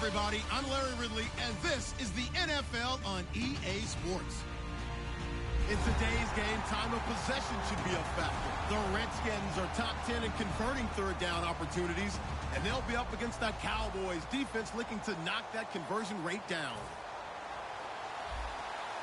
everybody. I'm Larry Ridley, and this is the NFL on EA Sports. In today's game, time of possession should be a factor. The Redskins are top 10 in converting third down opportunities, and they'll be up against the Cowboys defense looking to knock that conversion rate down.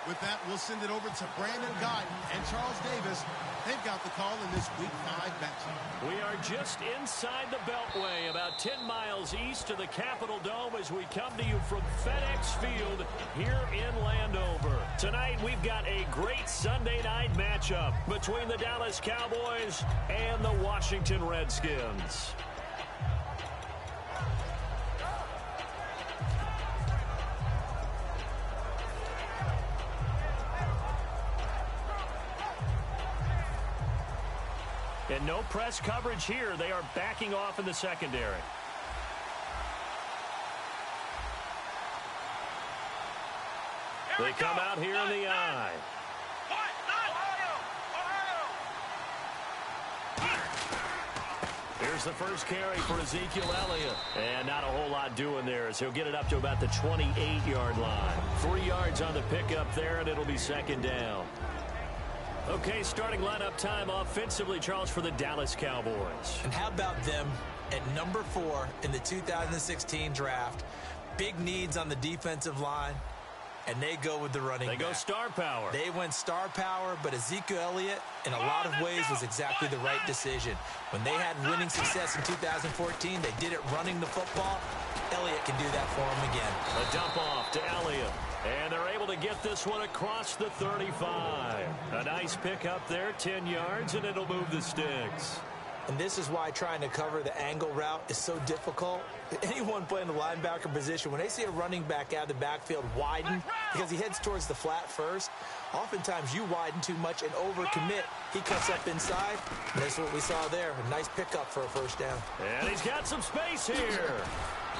With that, we'll send it over to Brandon Guyton and Charles Davis. They've got the call in this Week 5 matchup. We are just inside the Beltway, about 10 miles east of the Capitol Dome as we come to you from FedEx Field here in Landover. Tonight, we've got a great Sunday night matchup between the Dallas Cowboys and the Washington Redskins. And no press coverage here. They are backing off in the secondary. They come out here in the eye. Here's the first carry for Ezekiel Elliott. And not a whole lot doing there as he'll get it up to about the 28-yard line. 3 yards on the pickup there, and it'll be second down. Okay, starting lineup time offensively, Charles, for the Dallas Cowboys. And how about them at number 4 in the 2016 draft? Big needs on the defensive line, and they go with the running back. They go star power. They went star power, but Ezekiel Elliott, in a lot of ways, was exactly the right decision. When they had winning success in 2014, they did it running the football. Elliott can do that for them again. A dump off to Elliott. And they're able to get this one across the 35. A nice pick up there, 10 yards, and it'll move the sticks. And this is why trying to cover the angle route is so difficult. Anyone playing the linebacker position, when they see a running back out of the backfield widen because he heads towards the flat first, oftentimes you widen too much and overcommit. He cuts up inside, and that's what we saw there. A nice pickup for a first down. And he's got some space here.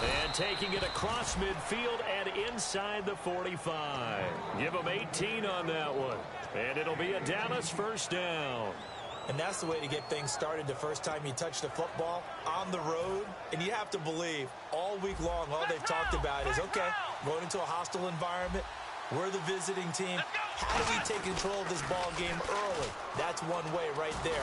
And taking it across midfield and inside the 45. Give him 18 on that one. And it'll be a Dallas first down. And that's the way to get things started the first time you touch the football on the road. And you have to believe all week long, all they've talked about is, okay, going into a hostile environment. We're the visiting team. How do we take control of this ball game early? That's one way right there.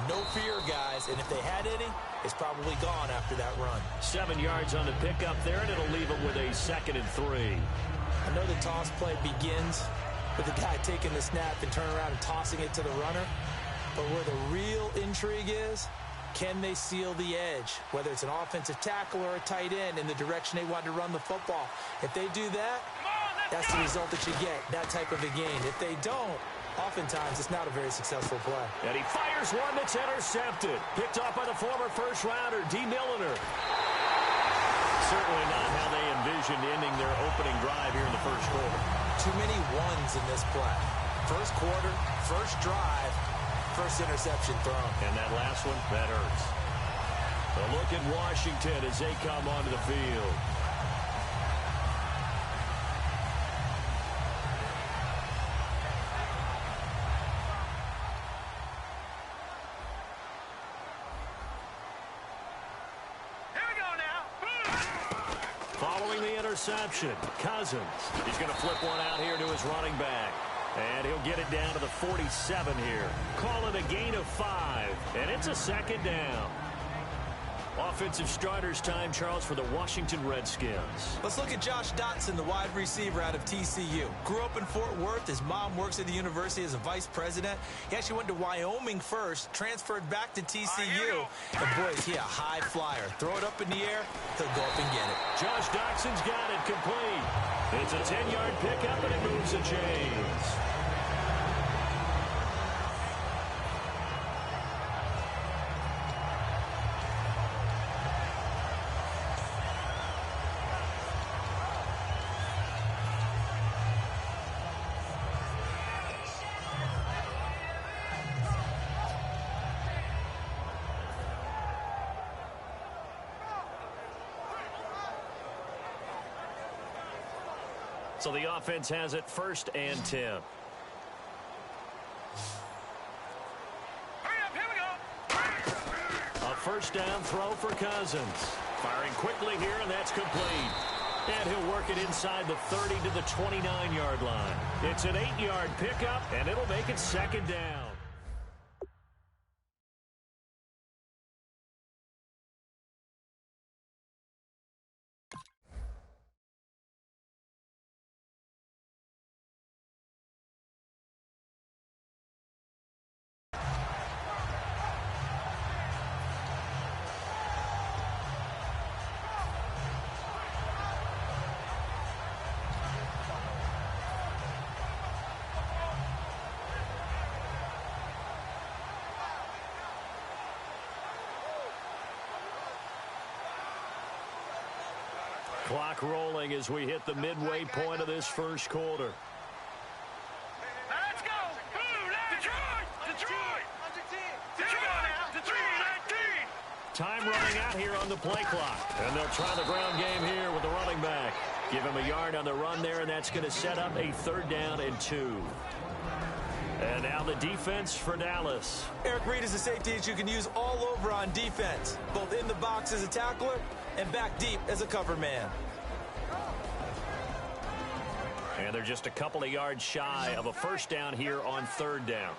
No fear, guys. And if they had any, it's probably gone after that run. 7 yards on the pickup there, and it'll leave them with a 2nd and 3. I know the toss play begins with the guy taking the snap and turning around and tossing it to the runner. But where the real intrigue is, can they seal the edge? Whether it's an offensive tackle or a tight end in the direction they want to run the football. If they do that, that's the result that you get, that type of a gain. If they don't, oftentimes it's not a very successful play. And he fires one that's intercepted. Picked off by the former first-rounder, D. Milliner. Certainly not how they envisioned ending their opening drive here in the first quarter. Too many ones in this play. First quarter, first drive, first interception thrown. And that last one, that hurts. A look at Washington as they come onto the field. Following the interception, Cousins. He's going to flip one out here to his running back. And he'll get it down to the 47 here. Call it a gain of 5. And it's a second down. Offensive starters time, Charles, for the Washington Redskins. Let's look at Josh Dotson, the wide receiver out of TCU. Grew up in Fort Worth. His mom works at the university as a vice president. He actually went to Wyoming first, transferred back to TCU. And boy, is he a high flyer. Throw it up in the air, he'll go up and get it. Josh Dotson's got it complete. It's a 10-yard pickup, and it moves the chains. So the offense has it 1st and 10. Hurry up, here we go. A first down throw for Cousins. Firing quickly here, and that's complete. And he'll work it inside the 30 to the 29-yard line. It's an 8-yard pickup, and it'll make it second down. Clock rolling as we hit the midway point of this first quarter. Let's go! Detroit! Detroit! Detroit! Time running out here on the play clock. And they'll try the ground game here with the running back. Give him a yard on the run there, and that's going to set up a 3rd down and 2. And now the defense for Dallas. Eric Reed is a safety that you can use all over on defense, both in the box as a tackler and back deep as a cover man. And they're just a couple of yards shy of a 1st down here on 3rd down.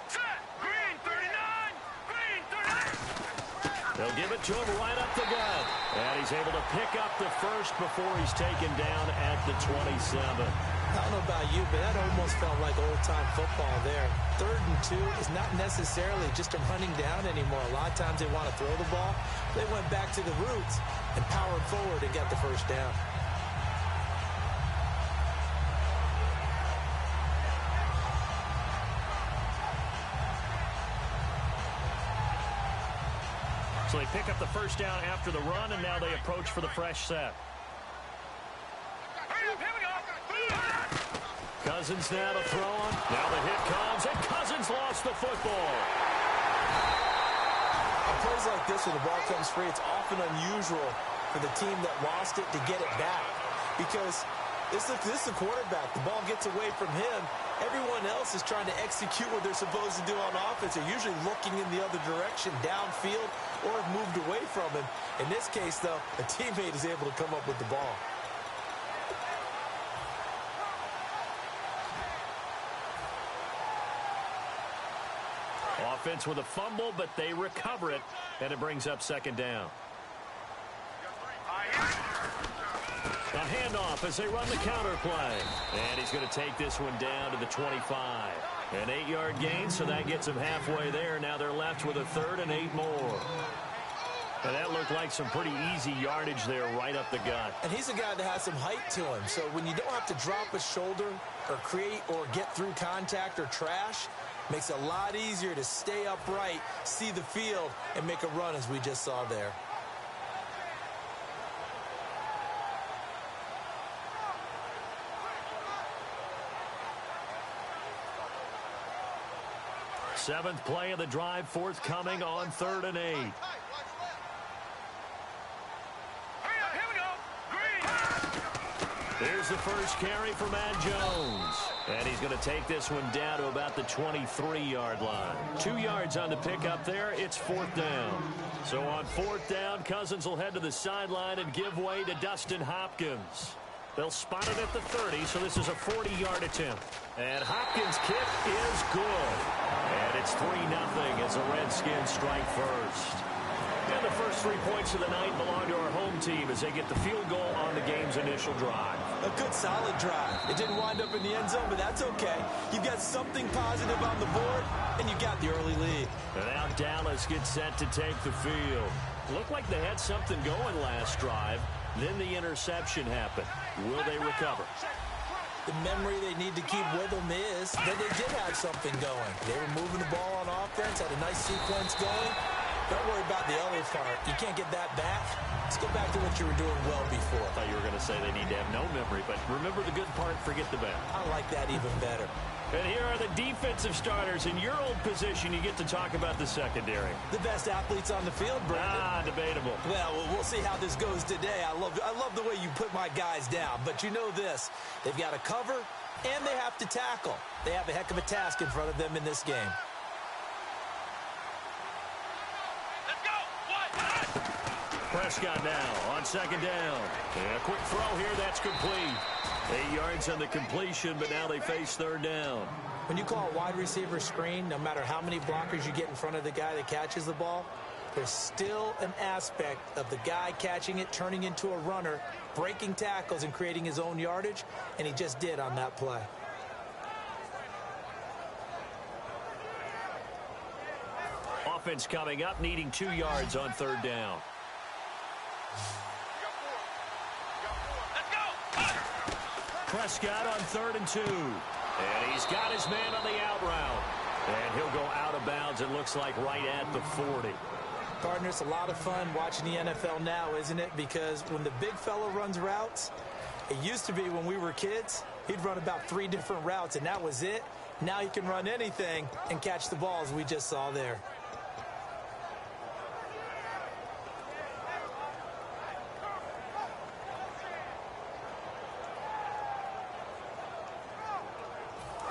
Set! Green 39! Green 39! They'll give it to him right up the gut. And he's able to pick up the 1st before he's taken down at the 27. I don't know about you, but that almost felt like old-time football there. 3rd and 2 is not necessarily just a running down anymore. A lot of times they want to throw the ball. They went back to the roots and powered forward and got the 1st down. So they pick up the 1st down after the run, and now they approach for the fresh set. Cousins now to throw on. Now the hit comes, and Cousins lost the football. On plays like this where the ball comes free, it's often unusual for the team that lost it to get it back. Because this is the quarterback. The ball gets away from him. Everyone else is trying to execute what they're supposed to do on offense. They're usually looking in the other direction, downfield, or have moved away from him. In this case, though, a teammate is able to come up with the ball. Offense with a fumble, but they recover it, and it brings up 2nd down. A handoff as they run the counter play. And he's going to take this one down to the 25. An 8-yard gain, so that gets him halfway there. Now they're left with a 3rd and 8 more. And that looked like some pretty easy yardage there right up the gut. And he's a guy that has some height to him. So when you don't have to drop a shoulder or create or get through contact or trash, makes it a lot easier to stay upright, see the field, and make a run as we just saw there. Seventh play of the drive forthcoming on 3rd and 8. Here's the first carry for Matt Jones. And he's going to take this one down to about the 23-yard line. 2 yards on the pickup there. It's 4th down. So on 4th down, Cousins will head to the sideline and give way to Dustin Hopkins. They'll spot it at the 30, so this is a 40-yard attempt. And Hopkins' kick is good. And it's 3-0 as the Redskins strike first. And the first 3 points of the night belong to our home team as they get the field goal on the game's initial drive. A good, solid drive. It didn't wind up in the end zone, but that's okay. You've got something positive on the board, and you got the early lead. And now Dallas gets set to take the field. Looked like they had something going last drive. Then the interception happened. Will they recover? The memory they need to keep with them is that they did have something going. They were moving the ball on offense, had a nice sequence going. Don't worry about the other part. You can't get that back. Let's go back to what you were doing well before. I thought you were going to say they need to have no memory, but remember the good part, forget the bad. I like that even better. And here are the defensive starters. In your old position, you get to talk about the secondary. The best athletes on the field, Brandon. Debatable. Well, we'll see how this goes today. I love the way you put my guys down. But you know this. They've got to cover, and they have to tackle. They have a heck of a task in front of them in this game. Prescott now on second down. And a quick throw here, that's complete. 8 yards on the completion, but now they face third down. When you call a wide receiver screen, no matter how many blockers you get in front of the guy that catches the ball, there's still an aspect of the guy catching it, turning into a runner, breaking tackles and creating his own yardage, and he just did on that play. Offense coming up, needing 2 yards on third down. Prescott on 3rd and 2. And he's got his man on the out route. And he'll go out of bounds, it looks like, right at the 40. Partner, it's a lot of fun watching the NFL now, isn't it? Because when the big fella runs routes, it used to be when we were kids, he'd run about 3 different routes, and that was it. Now he can run anything and catch the balls we just saw there.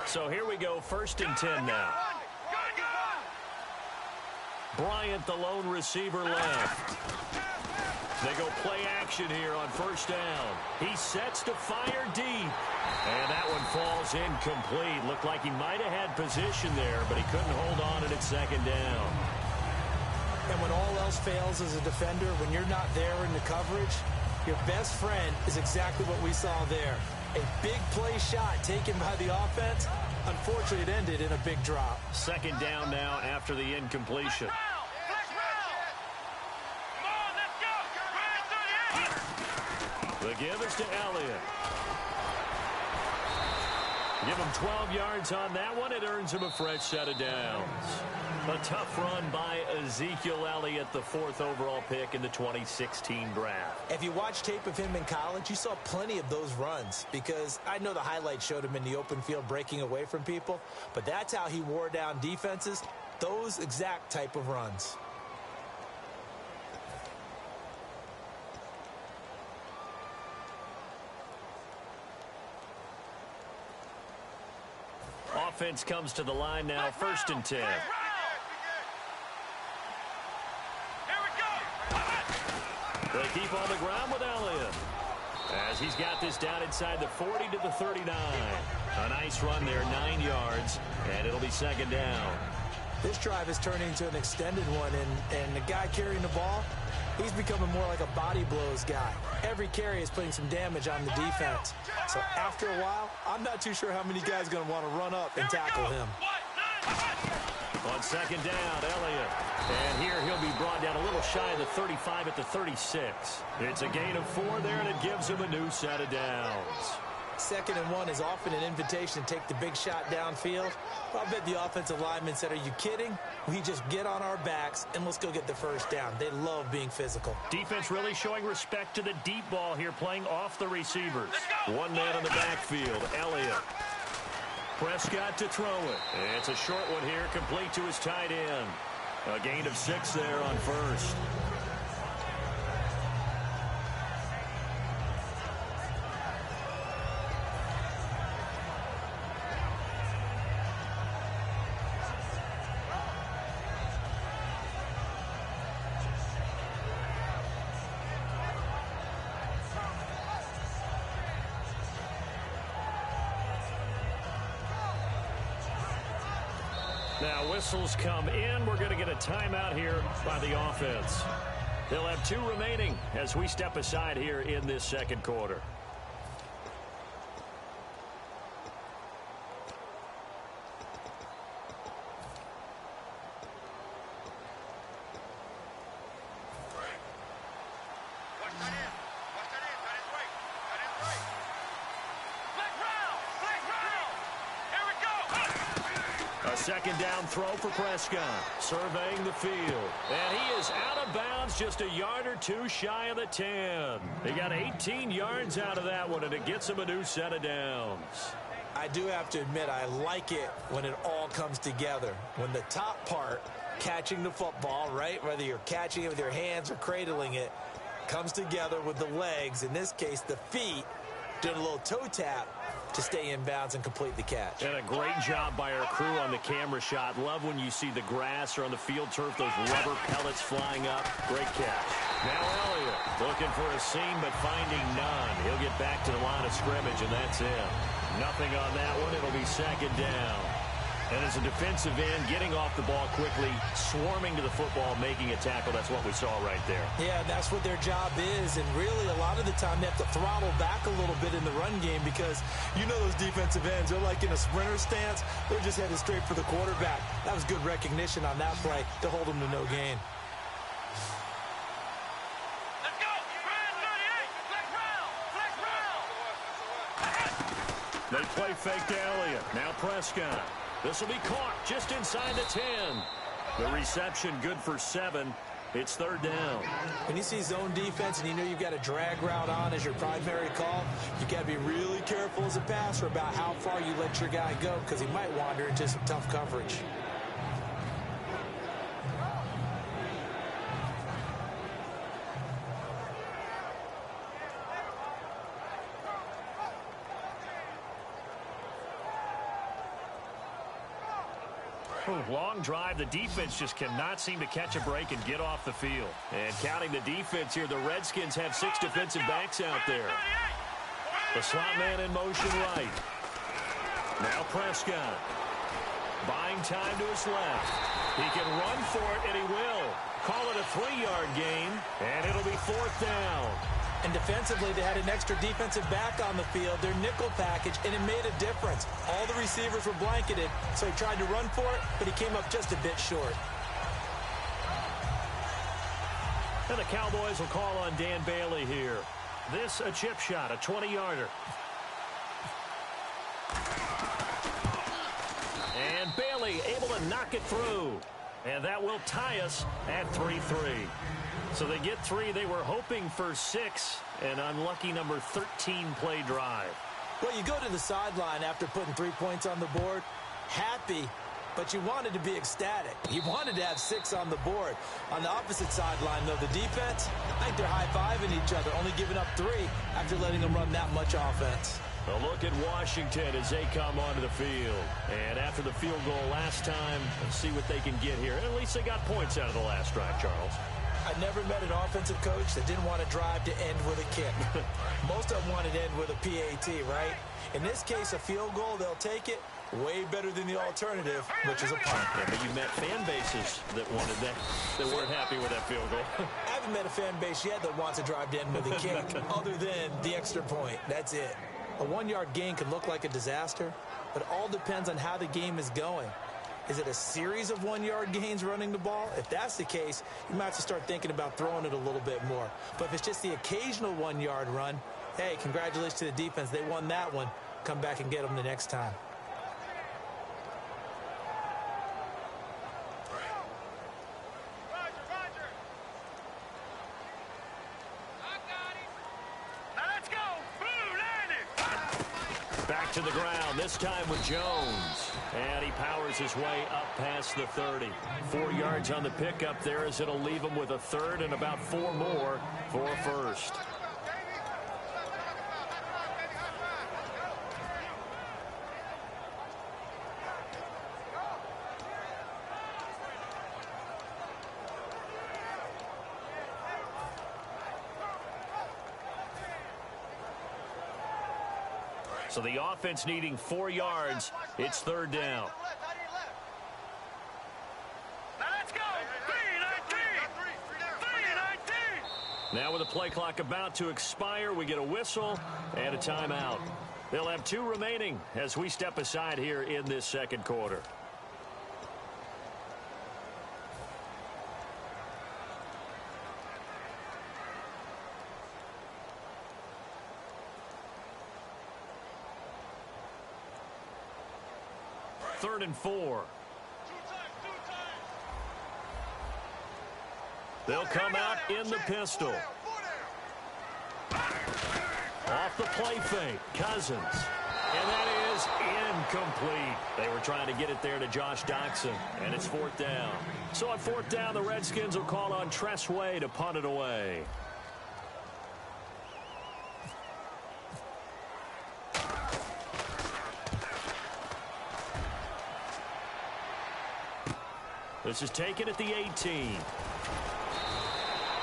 So here we go, 1st and 10 now. Bryant, the lone receiver, left. They go play action here on 1st down. He sets to fire deep. And that one falls incomplete. Looked like he might have had position there, but he couldn't hold on at 2nd down. And when all else fails as a defender, when you're not there in the coverage, your best friend is exactly what we saw there. A big play shot taken by the offense. Unfortunately, it ended in a big drop. 2nd down now after the incompletion. The give is to Elliott. Give him 12 yards on that one. It earns him a fresh set of downs. A tough run by Ezekiel Elliott, the 4th overall pick in the 2016 draft. If you watch tape of him in college, you saw plenty of those runs because I know the highlights showed him in the open field breaking away from people, but that's how he wore down defenses, those exact type of runs. Offense comes to the line now, 1st and 10. They keep on the ground with Elliott as he's got this down inside the 40 to the 39. A nice run there, 9 yards, and it'll be 2nd down. This drive is turning into an extended one, and the guy carrying the ball, he's becoming more like a body blows guy. Every carry is putting some damage on the defense. So after a while, I'm not too sure how many guys are going to want to run up and tackle him. On 2nd down, Elliott. And here he'll be brought down a little shy of the 35 at the 36. It's a gain of 4 there, and it gives him a new set of downs. 2nd and 1 is often an invitation to take the big shot downfield. I bet the offensive linemen said, are you kidding? We just get on our backs and let's go get the 1st down. They love being physical. Defense really showing respect to the deep ball here, playing off the receivers. One man in the backfield, Elliott. Prescott to throw it. It's a short one here, complete to his tight end. A gain of 6 there on 1st. Now whistles come in. We're going to get a timeout here by the offense. They'll have 2 remaining as we step aside here in this 2nd quarter. Second down throw for Prescott, surveying the field. And he is out of bounds, just a yard or 2 shy of the 10. He got 18 yards out of that one, and it gets him a new set of downs. I do have to admit, I like it when it all comes together. When the top part, catching the football, right, whether you're catching it with your hands or cradling it, comes together with the legs, in this case the feet, doing a little toe tap to stay in bounds and complete the catch. And a great job by our crew on the camera shot. Love when you see the grass or on the field turf, those rubber pellets flying up. Great catch. Now Elliott looking for a seam but finding none. He'll get back to the line of scrimmage, and that's it. Nothing on that one. It'll be second down. And as a defensive end, getting off the ball quickly, swarming to the football, making a tackle, that's what we saw right there. Yeah, that's what their job is. And really, a lot of the time, they have to throttle back a little bit in the run game because you know those defensive ends, they're like in a sprinter stance. They're just headed straight for the quarterback. That was good recognition on that play to hold them to no gain. Let's go. Brand 38. Flex round. Flex round. They play fake to Elliott. Now Prescott. This will be caught just inside the 10. The reception good for 7. It's third down. When you see zone defense and you know you've got a drag route on as your primary call, you got to be really careful as a passer about how far you let your guy go because he might wander into some tough coverage. Long drive. The defense just cannot seem to catch a break and get off the field. And counting the defense here, the Redskins have 6 defensive backs out there. The slot man in motion right. Now Prescott. Buying time to his left. He can run for it, and he will. Call it a 3-yard gain, and it'll be fourth down. And defensively, they had an extra defensive back on the field, their nickel package, and it made a difference. All the receivers were blanketed, so he tried to run for it, but he came up just a bit short. And the Cowboys will call on Dan Bailey here. This a chip shot, a 20-yarder. And Bailey able to knock it through. And that will tie us at 3-3. So they get 3. They were hoping for 6. An unlucky number 13 play drive. Well, you go to the sideline after putting 3 points on the board, happy, but you wanted to be ecstatic. You wanted to have 6 on the board. On the opposite sideline, though, the defense, I think they're high-fiving each other, only giving up 3 after letting them run that much offense. A look at Washington as they come onto the field. And after the field goal last time, let's see what they can get here. At least they got points out of the last drive, Charles. I never met an offensive coach that didn't want to drive to end with a kick. Most of them wanted to end with a PAT, right? In this case, a field goal, they'll take it. Way better than the alternative, which is a punt. Yeah, but you met fan bases that wanted that weren't happy with that field goal. I haven't met a fan base yet that wants to drive to end with a kick other than the extra point. That's it. A 1-yard gain can look like a disaster, but it all depends on how the game is going. Is it a series of 1-yard gains running the ball? If that's the case, you might have to start thinking about throwing it a little bit more. But if it's just the occasional 1-yard run, hey, congratulations to the defense. They won that one. Come back and get them the next time. Back to the ground, this time with Jones. And he powers his way up past the 30. 4 yards on the pickup there as it'll leave him with a third and about 4 more for a first. So the offense needing 4 yards. It's third down. Now let's go. 3:19. Now with the play clock about to expire, we get a whistle and a timeout. They'll have 2 remaining as we step aside here in this second quarter. Third and 4. They'll come out in the pistol. Off the play fake, Cousins. And that is incomplete. They were trying to get it there to Josh Doxson, and it's fourth down. So on fourth down, the Redskins will call on Tress Way to punt it away. This is taken at the 18.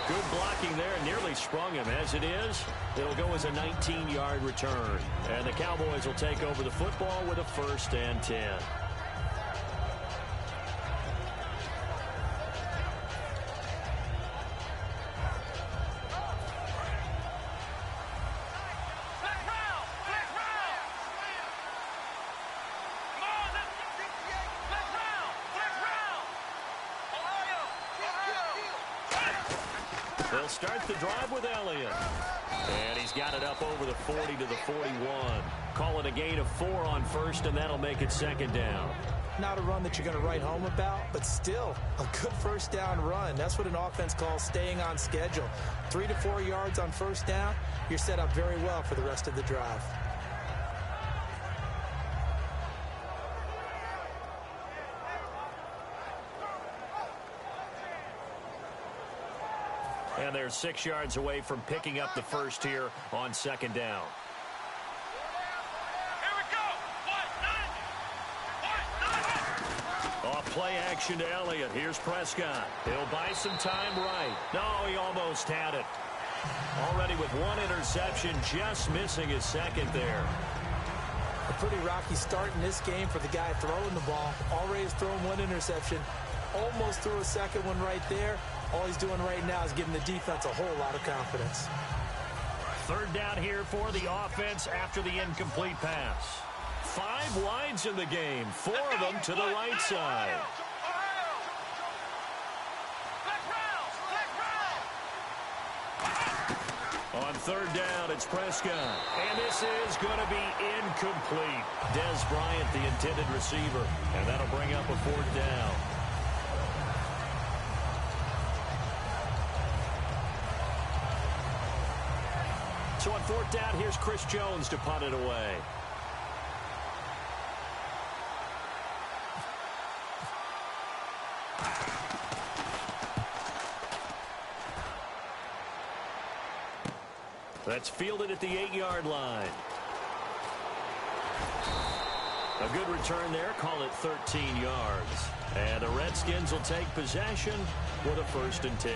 Good blocking there, nearly sprung him. As it is, it'll go as a 19-yard return. And the Cowboys will take over the football with a 1st and 10. They'll start the drive with Elliott. And he's got it up over the 40 to the 41. Call it a gain of 4 on 1st, and that'll make it 2nd down. Not a run that you're going to write home about, but still a good 1st down run. That's what an offense calls staying on schedule. 3 to 4 yards on 1st down, you're set up very well for the rest of the drive. And they're 6 yards away from picking up the 1st here on 2nd down. Here we go. Off play action to Elliott. Here's Prescott. He'll buy some time right. No, he almost had it. Already with 1 interception, just missing his 2nd there. A pretty rocky start in this game for the guy throwing the ball. Already has thrown 1 interception. Almost threw a 2nd one right there. All he's doing right now is giving the defense a whole lot of confidence. 3rd down here for the offense after the incomplete pass. 5 wides in the game, 4 of them to the right side. On 3rd down, it's Prescott. And this is going to be incomplete. Dez Bryant, the intended receiver. And that'll bring up a 4th down. So on 4th down, here's Chris Jones to punt it away. That's fielded at the 8-yard line. A good return there. Call it 13 yards. And the Redskins will take possession with a 1st and 10.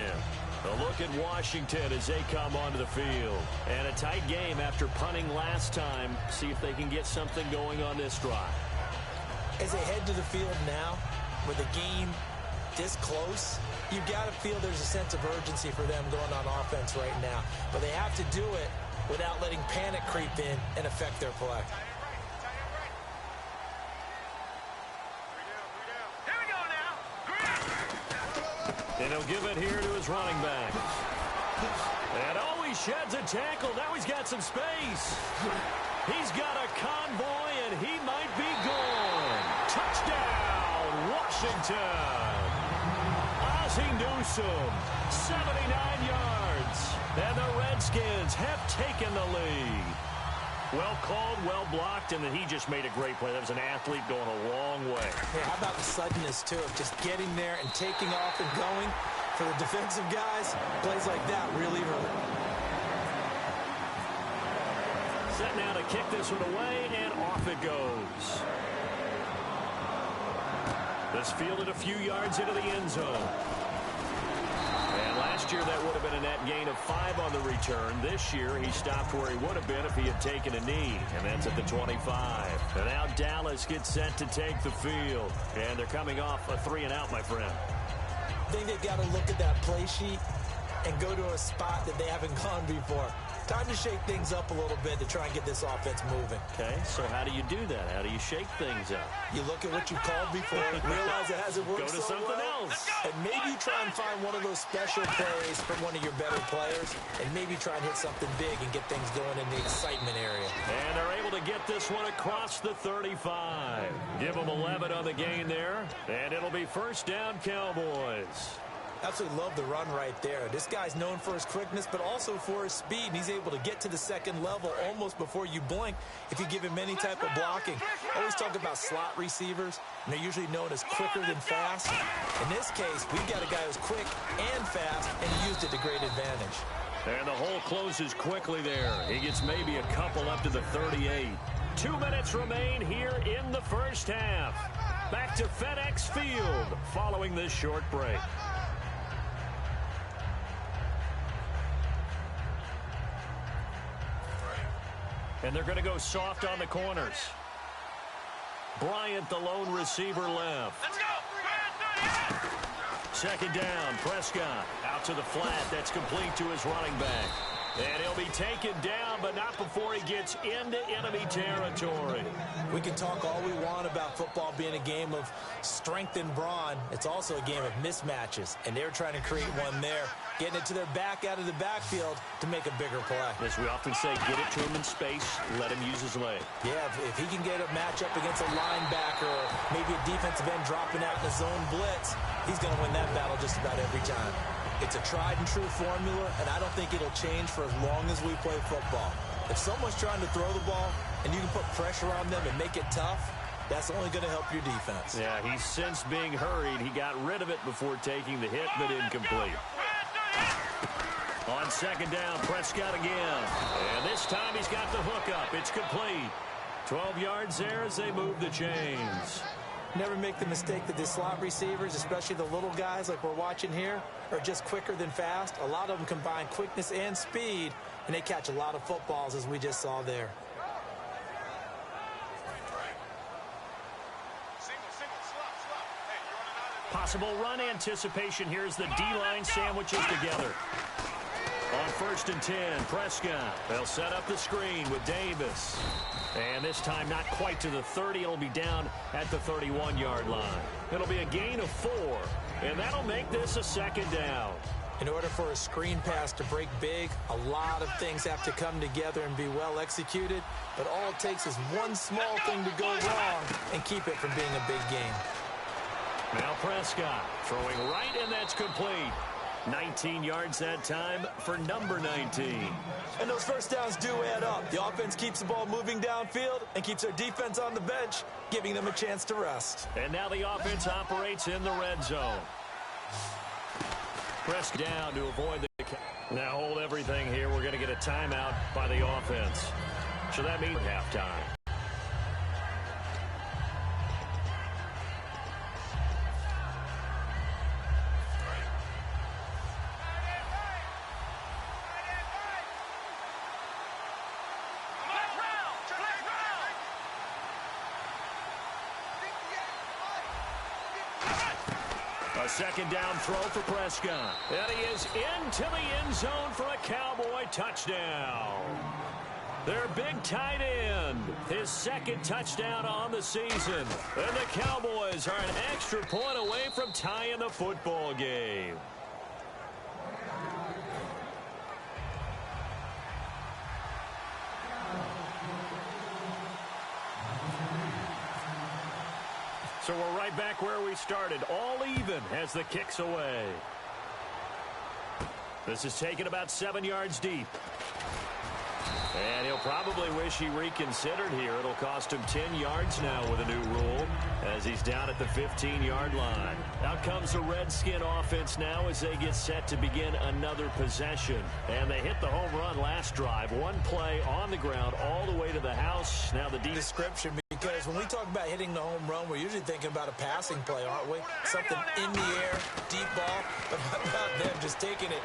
A look at Washington as they come onto the field. And a tight game after punting last time. See if they can get something going on this drive. As they head to the field now, with the game this close, you've got to feel there's a sense of urgency for them going on offense right now. But they have to do it without letting panic creep in and affect their play. And he'll give it here to his running back. And oh, he sheds a tackle. Now he's got some space. He's got a convoy, and he might be gone. Touchdown, Washington. Ozzie Newsome, 79 yards. And the Redskins have taken the lead. Well called, well blocked, and then he just made a great play. That was an athlete going a long way. Yeah, how about the suddenness, too, of just getting there and taking off and going? For the defensive guys, plays like that really hurt. Set now to kick this one away, and off it goes. This fielded a few yards into the end zone. And last year that would have been a net gain of 5 on the return. This year he stopped where he would have been if he had taken a knee, and that's at the 25. And now Dallas gets set to take the field. And they're coming off a 3-and-out, my friend. I think they've got to look at that play sheet and go to a spot that they haven't gone before. Time to shake things up a little bit to try and get this offense moving. Okay, so how do you do that? How do you shake things up? You look at what you called before, realize it hasn't worked Go to so something well, else. and maybe try and find one of those special plays from one of your better players, and maybe try and hit something big and get things going in the excitement area. And they're able to get this one across the 35. Give them 11 on the gain there, and it'll be 1st down, Cowboys. Absolutely love the run right there. This guy's known for his quickness, but also for his speed. And he's able to get to the 2nd level almost before you blink if you give him any type of blocking. Always talk about slot receivers, and they're usually known as quicker than fast. In this case, we've got a guy who's quick and fast, and he used it to great advantage. And the hole closes quickly there. He gets maybe a couple up to the 38. 2 minutes remain here in the 1st half. Back to FedEx Field following this short break. And they're going to go soft on the corners. Bryant, the lone receiver left. Let's go. Second down, Prescott out to the flat. That's complete to his running back. And he'll be taken down, but not before he gets into enemy territory. We can talk all we want about football being a game of strength and brawn. It's also a game of mismatches, and they're trying to create one there, getting it to their back out of the backfield to make a bigger play. As we often say, get it to him in space, let him use his leg. Yeah, if he can get a matchup against a linebacker or maybe a defensive end dropping out in the zone blitz, he's going to win that battle just about every time. It's a tried-and-true formula, and I don't think it'll change for as long as we play football. If someone's trying to throw the ball and you can put pressure on them and make it tough, that's only going to help your defense. Yeah, he's since being hurried. He got rid of it before taking the hit, but incomplete. On second down, Prescott again. And this time he's got the hook up. It's complete. 12 yards there as they move the chains. Never make the mistake that the slot receivers, especially the little guys like we're watching here, are just quicker than fast. A lot of them combine quickness and speed, and they catch a lot of footballs, as we just saw there. Possible run anticipation here as the D-line sandwiches together. On 1st and 10, Prescott. They'll set up the screen with Davis. And this time not quite to the 30. It'll be down at the 31-yard line. It'll be a gain of 4, and that'll make this a second down. In order for a screen pass to break big, a lot of things have to come together and be well executed, but all it takes is one small thing to go wrong and keep it from being a big game. Now Prescott throwing right, and that's complete. 19 yards that time for number 19. And those first downs do add up. The offense keeps the ball moving downfield and keeps their defense on the bench, giving them a chance to rest. And now the offense operates in the red zone. Press down to avoid the... Now hold everything here. We're going to get a timeout by the offense. So that means halftime. Second down throw for Prescott. And he is into the end zone for a Cowboy touchdown. Their big tight end, his second touchdown on the season. And the Cowboys are an extra point away from tying the football game. So we're right back where we started, all even as the kick's away. This is taken about 7 yards deep. And he'll probably wish he reconsidered here. It'll cost him 10 yards now with a new rule as he's down at the 15-yard line. Out comes the Redskin offense now as they get set to begin another possession. And they hit the home run last drive. One play on the ground all the way to the house. Now the description, because when we talk about hitting the home run, we're usually thinking about a passing play, aren't we? Something in the air, deep ball. But how about them just taking it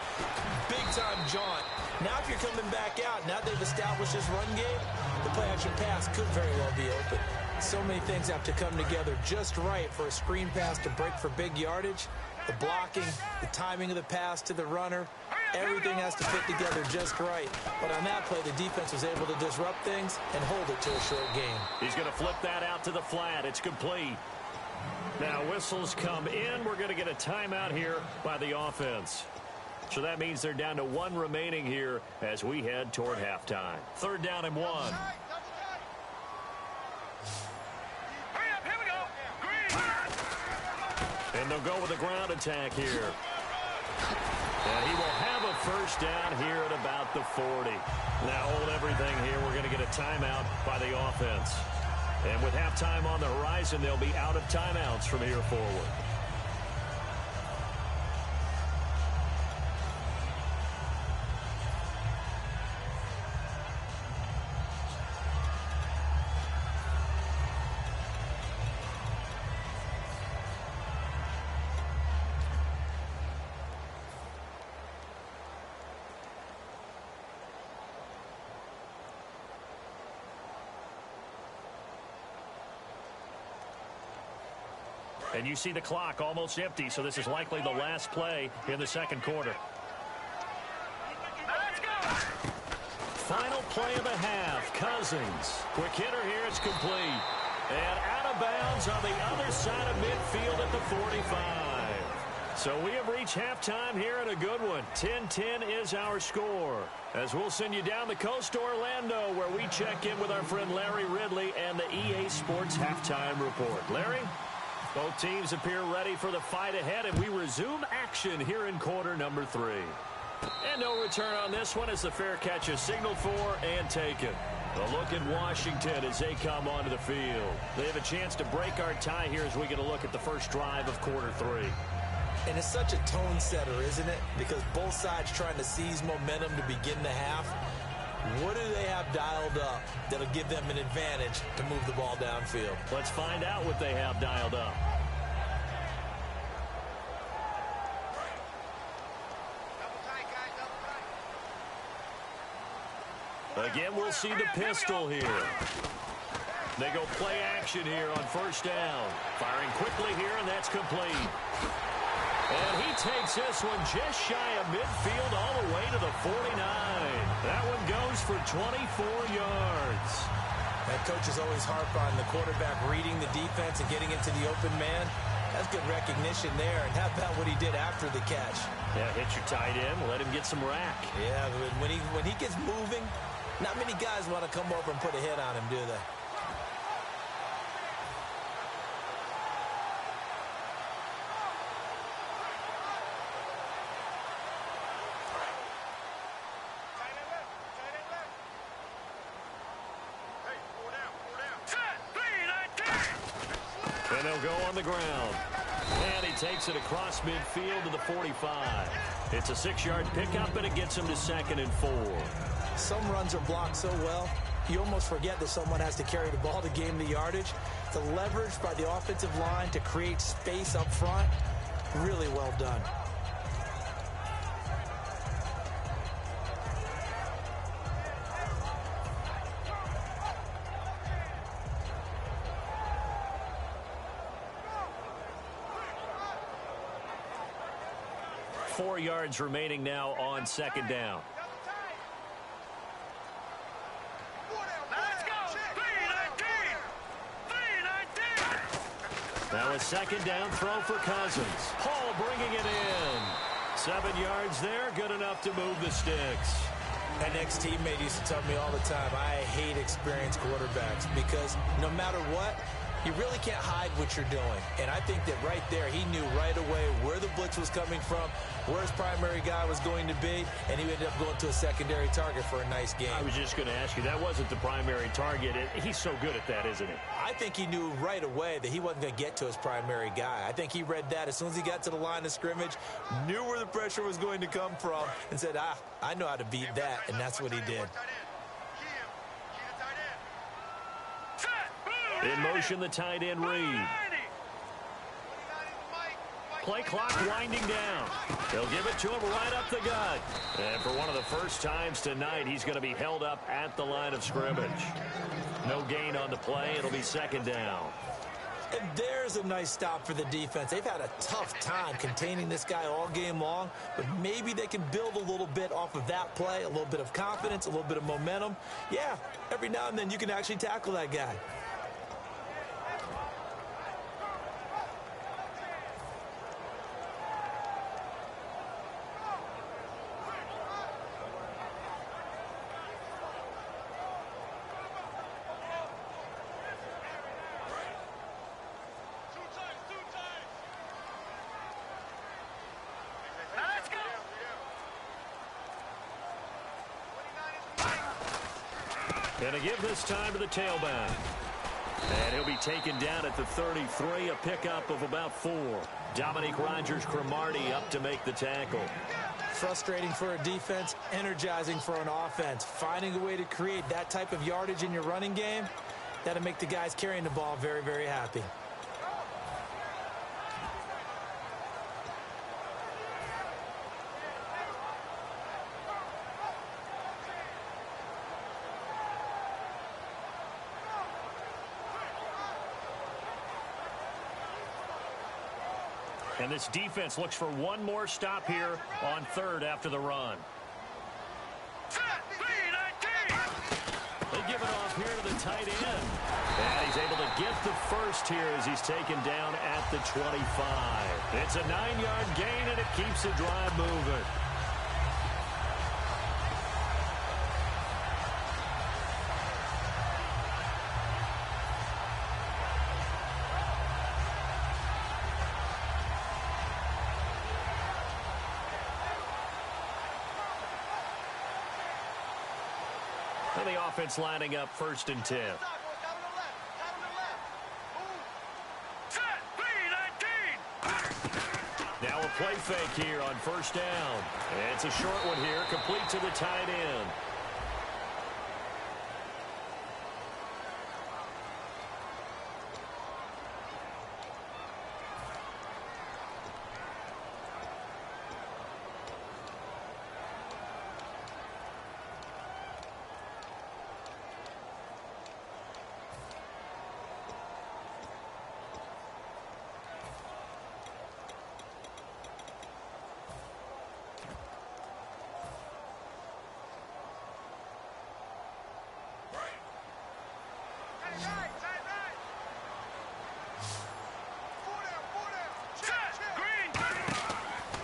big-time jaunt? Now if you're coming back out, now they've established this run game, the play-action pass could very well be open. So many things have to come together just right for a screen pass to break for big yardage. The blocking, the timing of the pass to the runner, everything has to fit together just right. But on that play, the defense was able to disrupt things and hold it to a short game. He's going to flip that out to the flat. It's complete. Now whistles come in. We're going to get a timeout here by the offense. So that means they're down to 1 remaining here as we head toward halftime. 3rd down and 1. And they'll go with a ground attack here. And he will have a first down here at about the 40. Now hold everything here. We're going to get a timeout by the offense. And with halftime on the horizon, they'll be out of timeouts from here forward. And you see the clock almost empty, so this is likely the last play in the second quarter. Let's go. Final play of the half. Cousins. Quick hitter here. It's complete. And out of bounds on the other side of midfield at the 45. So we have reached halftime here in a good one. 10-10 is our score. As we'll send you down the coast to Orlando, where we check in with our friend Larry Ridley and the EA Sports Halftime Report. Larry? Both teams appear ready for the fight ahead, and we resume action here in quarter number 3. And no return on this one as the fair catch is signaled for and taken. A look at Washington as they come onto the field. They have a chance to break our tie here as we get a look at the first drive of quarter 3. And it's such a tone setter, isn't it? Because both sides trying to seize momentum to begin the half. What do they have dialed up that'll give them an advantage to move the ball downfield? Let's find out what they have dialed up. Again, we'll see the pistol here. They go play action here on first down. Firing quickly here, and that's complete. And he takes this one just shy of midfield all the way to the 49. That one goes for 24 yards. That coach is always harp on the quarterback reading the defense and getting into the open man. That's good recognition there. And how about what he did after the catch? Yeah, hit your tight end, let him get some rack. Yeah, but when he gets moving, not many guys want to come over and put a hit on him, do they? And they'll go on the ground. And he takes it across midfield to the 45. It's a 6-yard pickup, and it gets him to 2nd and 4. Some runs are blocked so well, you almost forget that someone has to carry the ball to gain the yardage. The leverage by the offensive line to create space up front, really well done. Four yards remaining now on 2nd down. Let's go. 319. 319. Now a 2nd down throw for Cousins. Paul bringing it in. 7 yards there, good enough to move the sticks. An ex-teammate used to tell me all the time, I hate experienced quarterbacks because no matter what, you really can't hide what you're doing. And I think that right there, he knew right away where the blitz was coming from, where his primary guy was going to be, and he ended up going to a secondary target for a nice game. I was just going to ask you, that wasn't the primary target. He's so good at that, isn't he? I think he knew right away that he wasn't going to get to his primary guy. I think he read that as soon as he got to the line of scrimmage, knew where the pressure was going to come from, and said, I know how to beat that, and that's what he did. In motion, the tight end read. Play clock winding down. They'll give it to him right up the gut. And for one of the first times tonight, he's going to be held up at the line of scrimmage. No gain on the play. It'll be 2nd down. And there's a nice stop for the defense. They've had a tough time containing this guy all game long, but maybe they can build a little bit off of that play, a little bit of confidence, a little bit of momentum. Yeah, every now and then you can actually tackle that guy. And a give this time to the tailback. And he'll be taken down at the 33, a pickup of about 4. Dominique Rodgers-Cromartie up to make the tackle. Frustrating for a defense, energizing for an offense. Finding a way to create that type of yardage in your running game, that'll make the guys carrying the ball very, very happy. And this defense looks for one more stop here on third after the run. They give it off here to the tight end. And he's able to get the first here as he's taken down at the 25. It's a 9-yard gain, and it keeps the drive moving. And the offense lining up 1st and 10. Now a play fake here on 1st down. It's a short one here, complete to the tight end.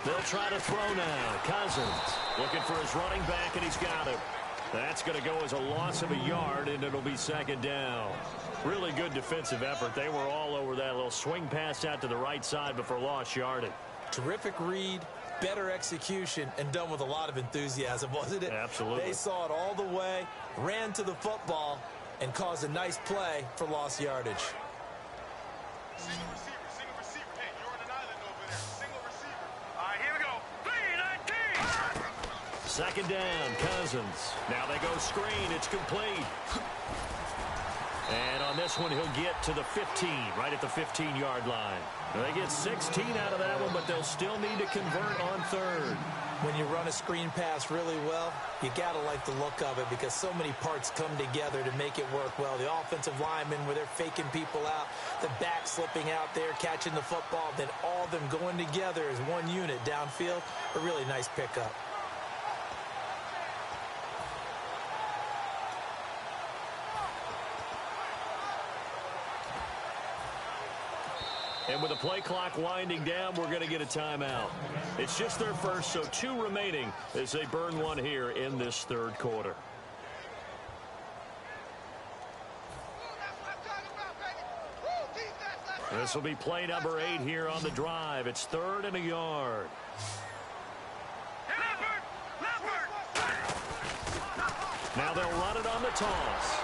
They'll try to throw now. Cousins looking for his running back, and he's got him. That's going to go as a loss of a yard, and it'll be 2nd down. Really good defensive effort. They were all over that little swing pass out to the right side before lost yardage. Terrific read, better execution, and done with a lot of enthusiasm, wasn't it? Absolutely. They saw it all the way, ran to the football, and caused a nice play for lost yardage. Single receiver. Hey, you're on an island over there. Single receiver. All right, here we go. 2nd down, Cousins. Now they go screen. It's complete. And on this one, he'll get to the 15, right at the 15-yard line. They get 16 out of that one, but they'll still need to convert on 3rd. When you run a screen pass really well, you got to like the look of it because so many parts come together to make it work well. The offensive linemen, where they're faking people out, the back slipping out there, catching the football, then all of them going together as one unit downfield. A really nice pickup. And with the play clock winding down, we're going to get a timeout. It's just their first, so 2 remaining as they burn one here in this 3rd quarter. This will be play number 8 here on the drive. It's 3rd and a yard. Now they'll run it on the toss.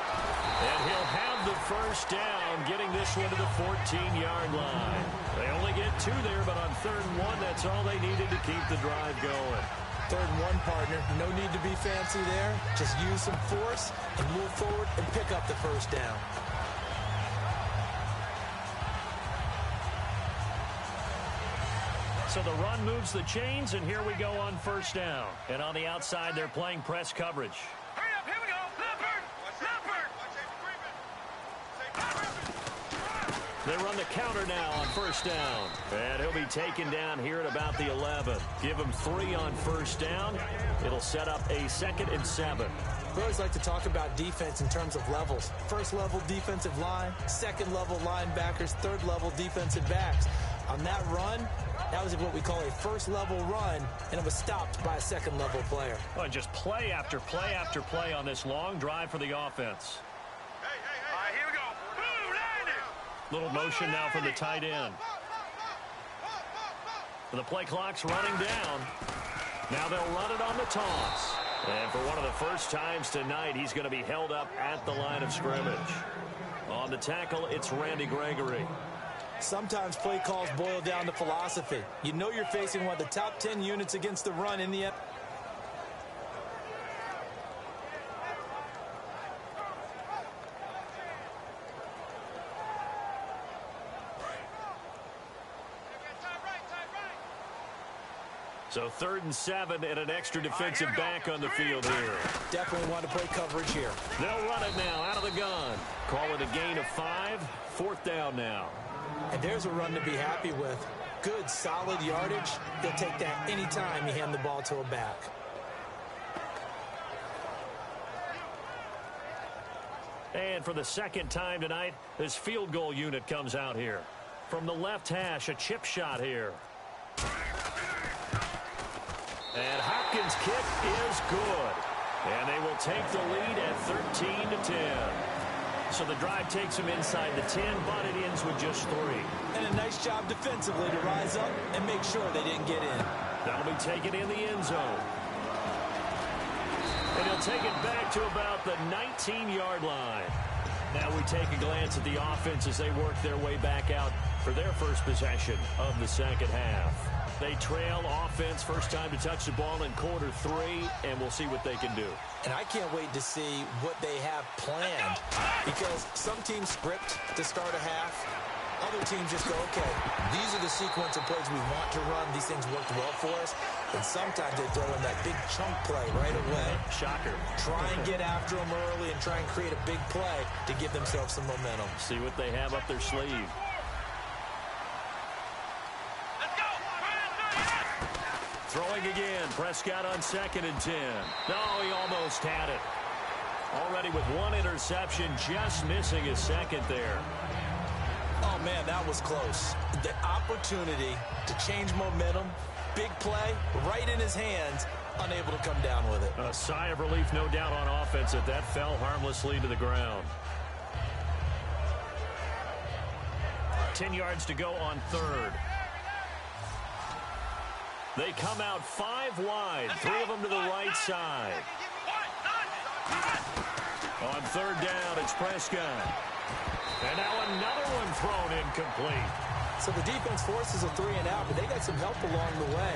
And he'll have the 1st down, getting this one to the 14-yard line. They only get 2 there, but on 3rd and 1, that's all they needed to keep the drive going. 3rd and 1, partner. No need to be fancy there. Just use some force and move forward and pick up the 1st down. So the run moves the chains, and here we go on 1st down. And on the outside, they're playing press coverage. Hurry up, here we go. Leopard. They run the counter now on 1st down. And he'll be taken down here at about the 11. Give him 3 on 1st down. It'll set up a 2nd and 7. We always like to talk about defense in terms of levels. 1st level defensive line, 2nd level linebackers, 3rd level defensive backs. On that run, that was what we call a 1st level run, and it was stopped by a 2nd level player. Oh, and just play after play after play on this long drive for the offense. All right, here we go. Boom, landed. Little motion now from the tight end. The play clock's running down. Now they'll run it on the toss. And for one of the first times tonight, he's going to be held up at the line of scrimmage. On the tackle, it's Randy Gregory. Sometimes play calls boil down to philosophy. You know you're facing one of the top 10 units against the run in the... So 3rd and 7 and an extra defensive back on the field here. Definitely want to play coverage here. They'll run it now out of the gun. Call it a gain of 5. 4th down now. And there's a run to be happy with. Good, solid yardage. He'll take that anytime you hand the ball to a back. And for the second time tonight, this field goal unit comes out here. From the left hash, a chip shot here. And Hopkins' kick is good. And they will take the lead at 13-10. So the drive takes them inside the 10, but it ends with just 3. And a nice job defensively to rise up and make sure they didn't get in. That'll be taken in the end zone. And he'll take it back to about the 19-yard line. Now we take a glance at the offense as they work their way back out for their first possession of the second half. They trail offense, first time to touch the ball in quarter 3, and we'll see what they can do. And I can't wait to see what they have planned, because some teams script to start a half. Other teams just go, okay, these are the sequence of plays we want to run. These things worked well for us. And sometimes they throw in that big chunk play right away. Shocker. Try and get after them early and try and create a big play to give themselves some momentum. See what they have up their sleeve. Throwing again. Prescott on 2nd and 10. No, he almost had it. Already with 1 interception, just missing his second there. Oh, man, that was close. The opportunity to change momentum, big play, right in his hands, unable to come down with it. A sigh of relief, no doubt, on offense that that fell harmlessly to the ground. 10 yards to go on 3rd. They come out 5 wide, 3 of them to the right side. On 3rd down, it's Prescott. And now another one thrown incomplete. So the defense forces a 3 and out, but they got some help along the way.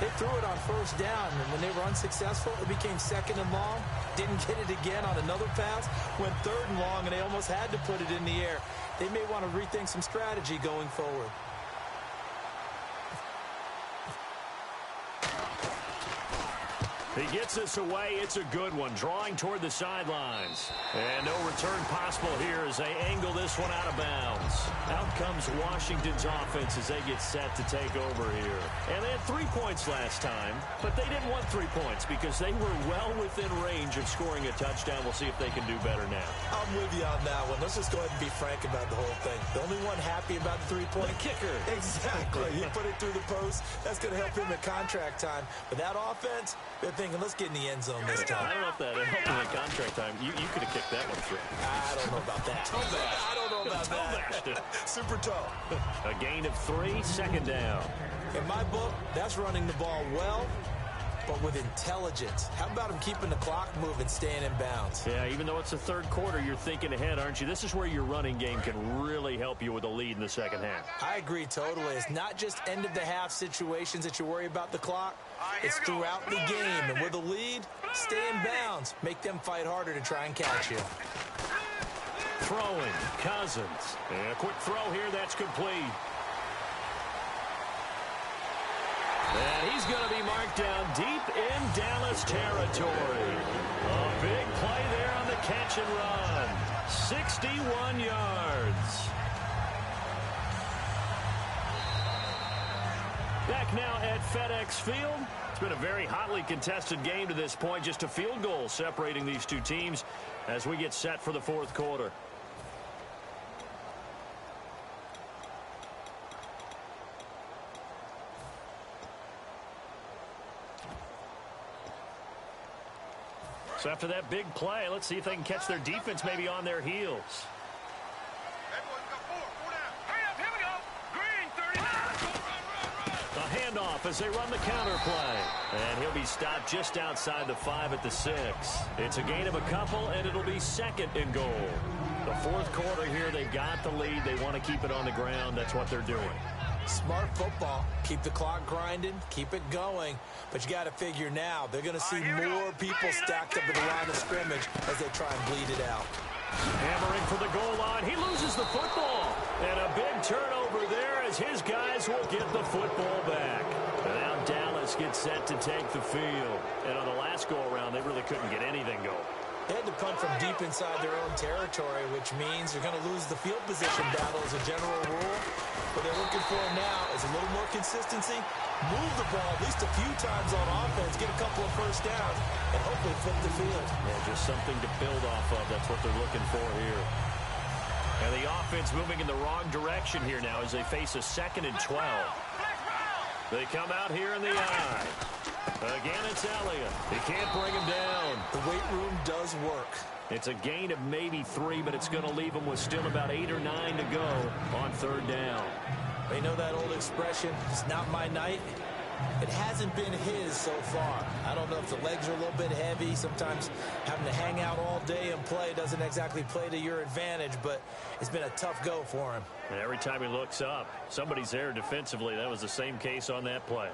They threw it on 1st down, and when they were unsuccessful, it became 2nd and long. Didn't get it again on another pass. Went 3rd and long, and they almost had to put it in the air. They may want to rethink some strategy going forward. He gets this away. It's a good one. Drawing toward the sidelines. And no return possible here as they angle this one out of bounds. Out comes Washington's offense as they get set to take over here. And they had 3 points last time, but they didn't want 3 points because they were well within range of scoring a touchdown. We'll see if they can do better now. I'm with you on that one. Let's just go ahead and be frank about the whole thing. The only one happy about the 3-point kicker. Exactly. He put it through the post. That's going to help him at contract time. But that offense, they're thinking, let's get in the end zone this time. I don't know if that helped him at contract time. You could have kicked that one through. I don't know about that. I don't know about that. Super toe. A gain of 3, 2nd down. In my book, that's running the ball well, but with intelligence. How about him keeping the clock moving, staying in bounds? Yeah, even though it's the 3rd quarter, you're thinking ahead, aren't you? This is where your running game can really help you with a lead in the second half. I agree totally. It's not just end-of-the-half situations that you worry about the clock. It's throughout the game. And with a lead, stay in bounds. Make them fight harder to try and catch you. Throwing, Cousins. And a quick throw here, that's complete. And he's going to be marked down deep in Dallas territory. A big play there on the catch and run. 61 yards. Back now at FedEx Field. It's been a very hotly contested game to this point. Just a field goal separating these two teams as we get set for the 4th quarter. So after that big play, let's see if they can catch their defense maybe on their heels. A handoff as they run the counter play. And he'll be stopped just outside the 5 at the 6. It's a gain of a couple, and it'll be 2nd and goal. The 4th quarter here, they've got the lead. They want to keep it on the ground. That's what they're doing. Smart football. Keep the clock grinding. Keep it going. But you got to figure now, they're going to see more people stacked up at the line of scrimmage as they try and bleed it out. Hammering for the goal line. He loses the football. And a big turnover there as his guys will get the football back. And now Dallas gets set to take the field. And on the last go-around, they really couldn't get anything going. They had to punt from deep inside their own territory, which means they're going to lose the field position battle as a general rule. What they're looking for now is a little more consistency, move the ball at least a few times on offense, get a couple of first downs, and hopefully flip the field. Yeah, just something to build off of. That's what they're looking for here. And the offense moving in the wrong direction here now as they face a 2nd and 12. They come out here in the eye. Again, it's Elliott. He can't bring him down. The weight room does work. It's a gain of maybe 3, but it's going to leave him with still about 8 or 9 to go on 3rd down. They know that old expression, it's not my night. It hasn't been his so far. I don't know if the legs are a little bit heavy. Sometimes having to hang out all day and play doesn't exactly play to your advantage, but it's been a tough go for him. And every time he looks up, somebody's there defensively. That was the same case on that play.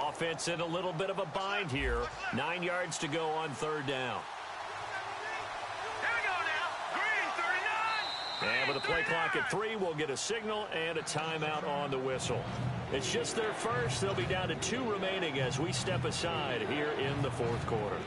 Offense in a little bit of a bind here. 9 yards to go on 3rd down. And with a play clock at 3, we'll get a signal and a timeout on the whistle. It's just their first. They'll be down to 2 remaining as we step aside here in the 4th quarter.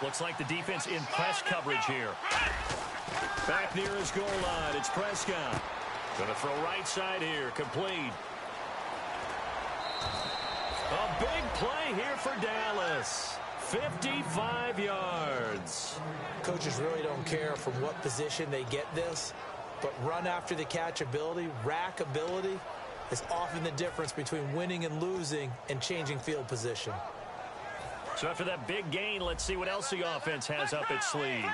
Looks like the defense in press coverage here. Back near his goal line, it's Prescott. Going to throw right side here, complete. A big play here for Dallas. 55 yards. Coaches really don't care from what position they get this, but run after the catch ability, rack ability, is often the difference between winning and losing and changing field position. So after that big gain, let's see what else the offense has up its sleeve.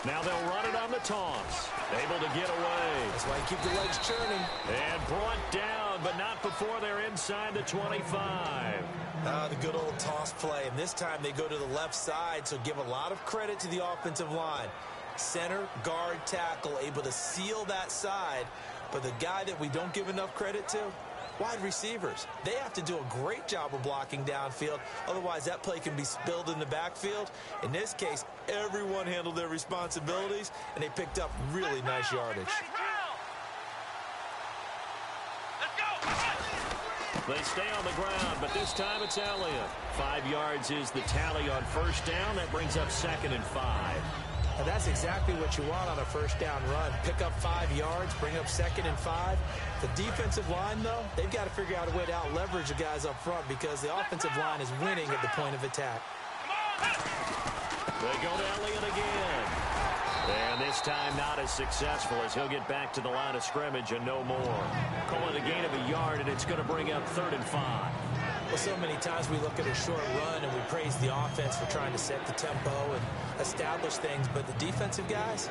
Now they'll run it on the toss. Able to get away. That's why you keep the legs churning. And brought down, but not before they're inside the 25. The good old toss play. And this time they go to the left side, so give a lot of credit to the offensive line. Center, guard, tackle, able to seal that side. But the guy that we don't give enough credit to, wide receivers. They have to do a great job of blocking downfield. Otherwise, that play can be spilled in the backfield. In this case, everyone handled their responsibilities, and they picked up really nice yardage. They stay on the ground, but this time it's Elliott. 5 yards is the tally on 1st down. That brings up 2nd and 5. And that's exactly what you want on a 1st down run. Pick up 5 yards, bring up 2nd and 5. The defensive line, though, they've got to figure out a way to out-leverage the guys up front because the offensive line is winning at the point of attack. They go to Elliott again. And this time not as successful as he'll get back to the line of scrimmage and no more. Call it a gain of a yard, and it's going to bring up 3rd and 5. Well, so many times we look at a short run and we praise the offense for trying to set the tempo and establish things, but the defensive guys,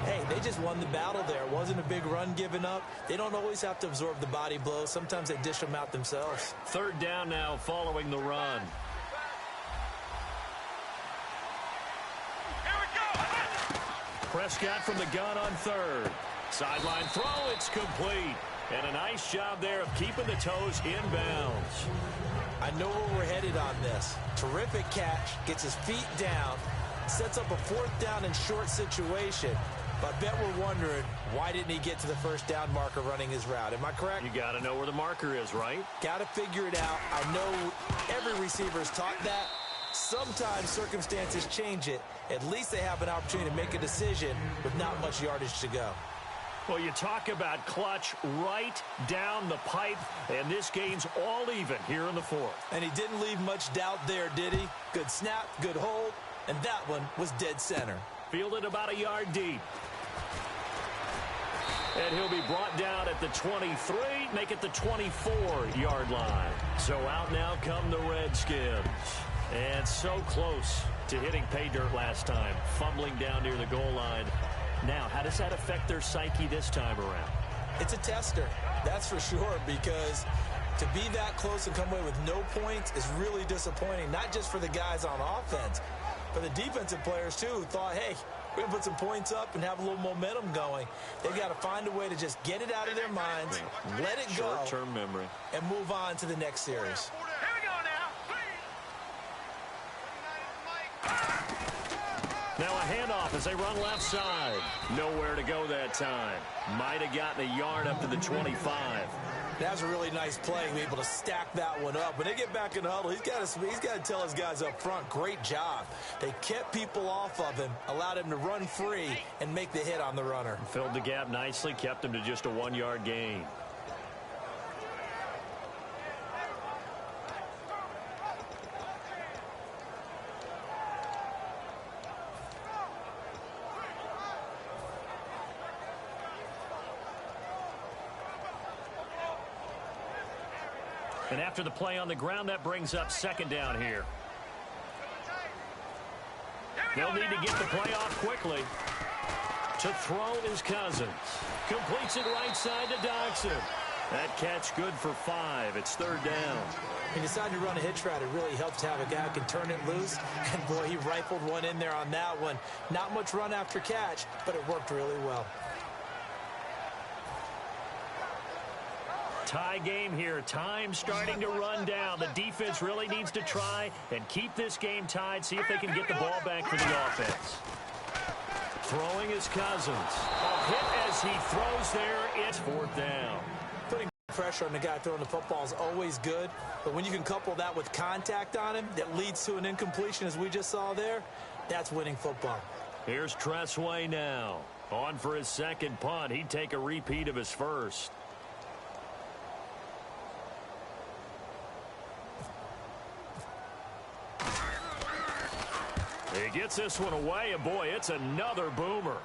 hey, they just won the battle there. It wasn't a big run given up. They don't always have to absorb the body blows. Sometimes they dish them out themselves. 3rd down now following the run. Here we go. Prescott from the gun on 3rd. Sideline throw, it's complete. And a nice job there of keeping the toes inbounds. I know where we're headed on this. Terrific catch, gets his feet down, sets up a 4th down and short situation. But I bet we're wondering, why didn't he get to the 1st down marker running his route? Am I correct? You got to know where the marker is, right? Got to figure it out. I know every receiver is taught that. Sometimes circumstances change it. At least they have an opportunity to make a decision with not much yardage to go. Well, you talk about clutch right down the pipe, and this game's all even here in the 4th. And he didn't leave much doubt there, did he? Good snap, good hold, and that one was dead center. Fielded about a yard deep. And he'll be brought down at the 23, make it the 24-yard line. So out now come the Redskins. And so close to hitting pay dirt last time, fumbling down near the goal line. Now, how does that affect their psyche this time around? It's a tester, that's for sure, because to be that close and come away with no points is really disappointing, not just for the guys on offense, but the defensive players, too, who thought, hey, We're going to put some points up and have a little momentum going. They've got to find a way to just get it out of their minds, let it go, short-term memory, and move on to the next series. Here we go now. Now a handoff as they run left side. Nowhere to go that time. Might have gotten a yard up to the 25. That was a really nice play, be able to stack that one up. When they get back in the huddle, he's got to tell his guys up front, great job. They kept people off of him, allowed him to run free and make the hit on the runner. Filled the gap nicely, kept him to just a 1-yard gain. And after the play on the ground, that brings up second down here. They'll need to get the play off quickly. To throw is Cousins. Completes it right side to Dodson. That catch good for 5. It's third down. He decided to run a hitch route. It really helps to have a guy who can turn it loose. And, boy, he rifled one in there on that one. Not much run after catch, but it worked really well. Tie game here. Time starting to run down. The defense really needs to try and keep this game tied. See if they can get the ball back for the offense. Throwing is Cousins. A hit as he throws there. It's fourth down. Putting pressure on the guy throwing the football is always good. But when you can couple that with contact on him that leads to an incompletion, as we just saw there, that's winning football. Here's Tressway now. On for his second punt. He'd take a repeat of his first. He gets this one away, and boy, it's another boomer.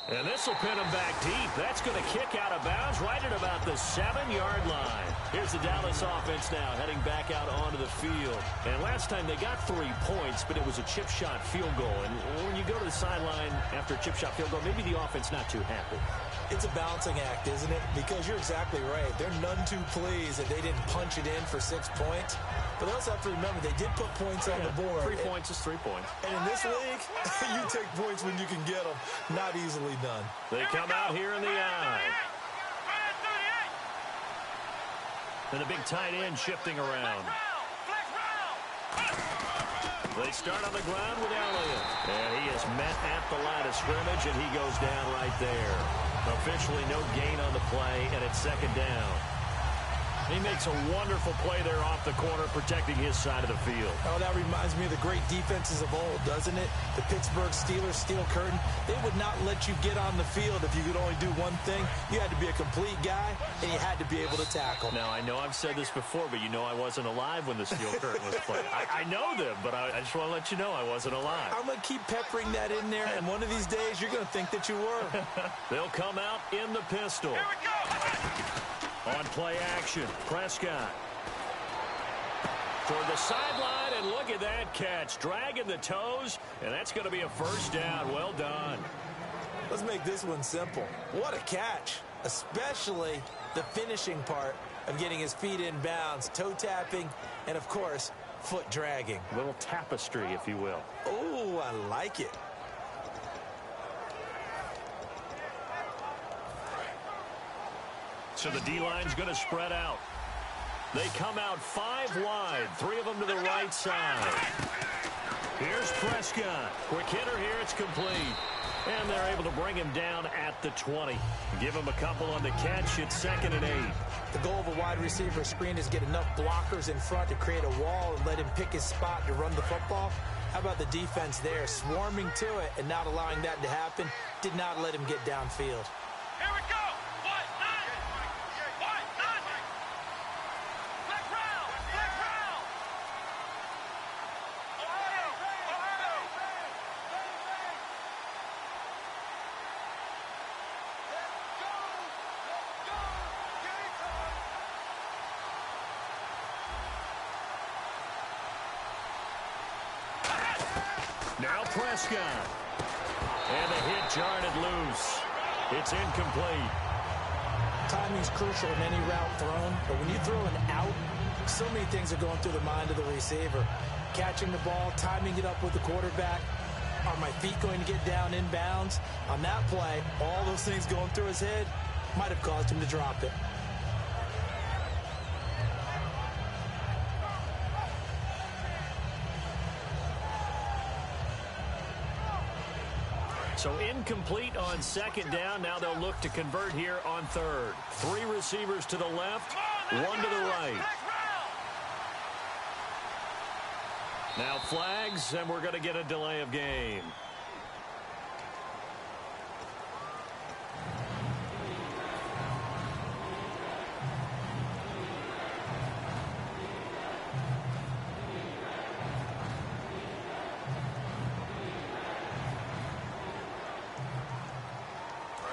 And this will pin him back deep. That's going to kick out of bounds right at about the 7-yard line. Here's the Dallas offense now heading back out onto the field. And last time they got 3 points, but it was a chip shot field goal. And when you go to the sideline after a chip shot field goal, maybe the offense not too happy. It's a balancing act, isn't it? Because you're exactly right. They're none too pleased that they didn't punch it in for 6 points. But they also have to remember they did put points on the board. 3 points is 3 points. And in this league, you take points when you can get them. Not easily done. They come out here in the eye. And the big tight end shifting around. They start on the ground with Elliott. And he is met at the line of scrimmage, and he goes down right there. Officially no gain on the play, and it's second down. He makes a wonderful play there off the corner, protecting his side of the field. Oh, that reminds me of the great defenses of old, doesn't it? The Pittsburgh Steelers, steel curtain. They would not let you get on the field if you could only do one thing. You had to be a complete guy, and you had to be able to tackle. Now, I know I've said this before, but you know I wasn't alive when the steel curtain was played. I know them, but I just want to let you know I wasn't alive. I'm going to keep peppering that in there, and one of these days you're going to think that you were. They'll come out in the pistol. Here we go. On play action, Prescott. Toward the sideline, and look at that catch. Dragging the toes, and that's going to be a first down. Well done. Let's make this one simple. What a catch, especially the finishing part of getting his feet in bounds, toe tapping, and, of course, foot dragging. A little tapestry, if you will. Oh, I like it. So the D-line's going to spread out. They come out 5 wide, 3 of them to the right side. Here's Prescott. Quick hitter here, it's complete. And they're able to bring him down at the 20. Give him a couple on the catch. It's 2nd and 8. The goal of a wide receiver screen is get enough blockers in front to create a wall and let him pick his spot to run the football. How about the defense there, swarming to it and not allowing that to happen? Did not let him get downfield. Here we go. Now Prescott. And the hit jarred it loose. It's incomplete. Timing's crucial in any route thrown, but when you throw an out, so many things are going through the mind of the receiver. Catching the ball, timing it up with the quarterback, Are my feet going to get down in bounds? On that play, all those things going through his head might have caused him to drop it. So incomplete on second down. Now they'll look to convert here on third. 3 receivers to the left, 1 to the right. Now flags, and we're going to get a delay of game.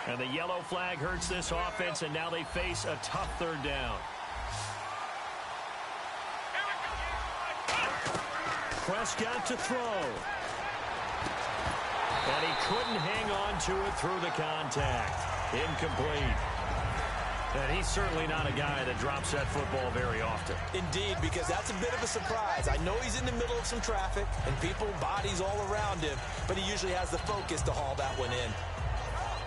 And the yellow flag hurts this offense, and now they face a tough third down. Prescott to throw. And he couldn't hang on to it through the contact. Incomplete. And he's certainly not a guy that drops that football very often. Indeed, because that's a bit of a surprise. I know he's in the middle of some traffic and people, bodies all around him, but he usually has the focus to haul that one in.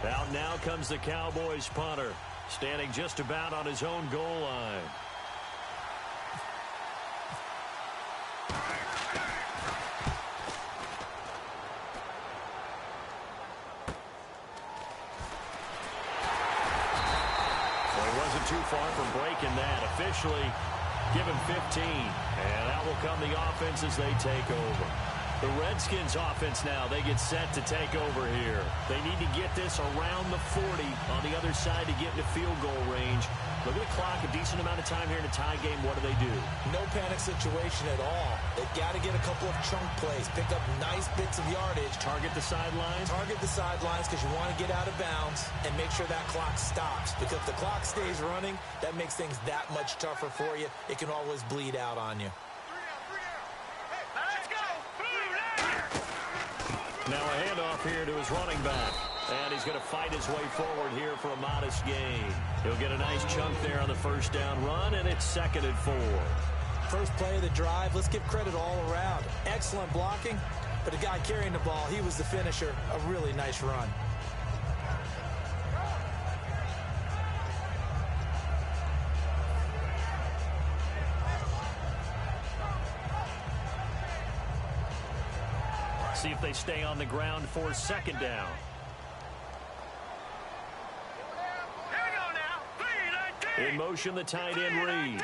Out now comes the Cowboys punter, standing just about on his own goal line. Well, he wasn't too far from breaking that. Officially, give him 15. And out will come the offense as they take over. The Redskins offense now, they get set to take over here. They need to get this around the 40 on the other side to get into field goal range. Look at the clock, a decent amount of time here in a tie game. What do? No panic situation at all. They've got to get a couple of chunk plays, pick up nice bits of yardage. Target the sidelines? Target the sidelines because you want to get out of bounds and make sure that clock stops. Because if the clock stays running, that makes things that much tougher for you. It can always bleed out on you. Now a handoff here to his running back. And he's going to fight his way forward here for a modest gain. He'll get a nice chunk there on the first down run, and it's 2nd and 4. First play of the drive, let's give credit all around. Excellent blocking, but the guy carrying the ball, he was the finisher. A really nice run. See if they stay on the ground for 2nd down. In motion, the tight end Reed.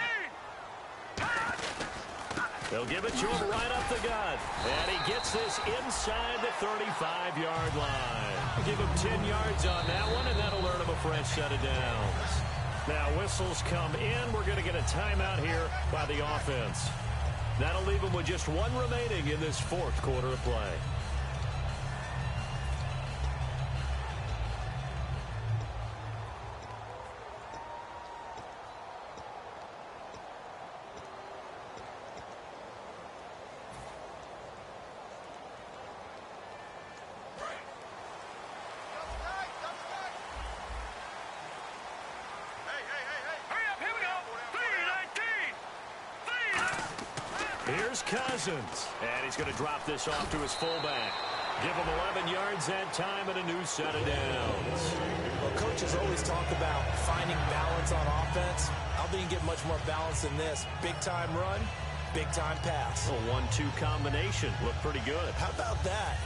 They'll give it to him right up the gut. And he gets this inside the 35-yard line. Give him 10 yards on that one, and that'll earn him a fresh set of downs. Now whistles come in. We're going to get a timeout here by the offense. That'll leave him with just 1 remaining in this 4th quarter of play. Here's Cousins, and he's going to drop this off to his fullback. Give him 11 yards that time and a new set of downs. Well, coaches always talk about finding balance on offense. I don't think you get much more balance than this. Big-time run, big-time pass. A 1-2 combination. Looked pretty good. How about that?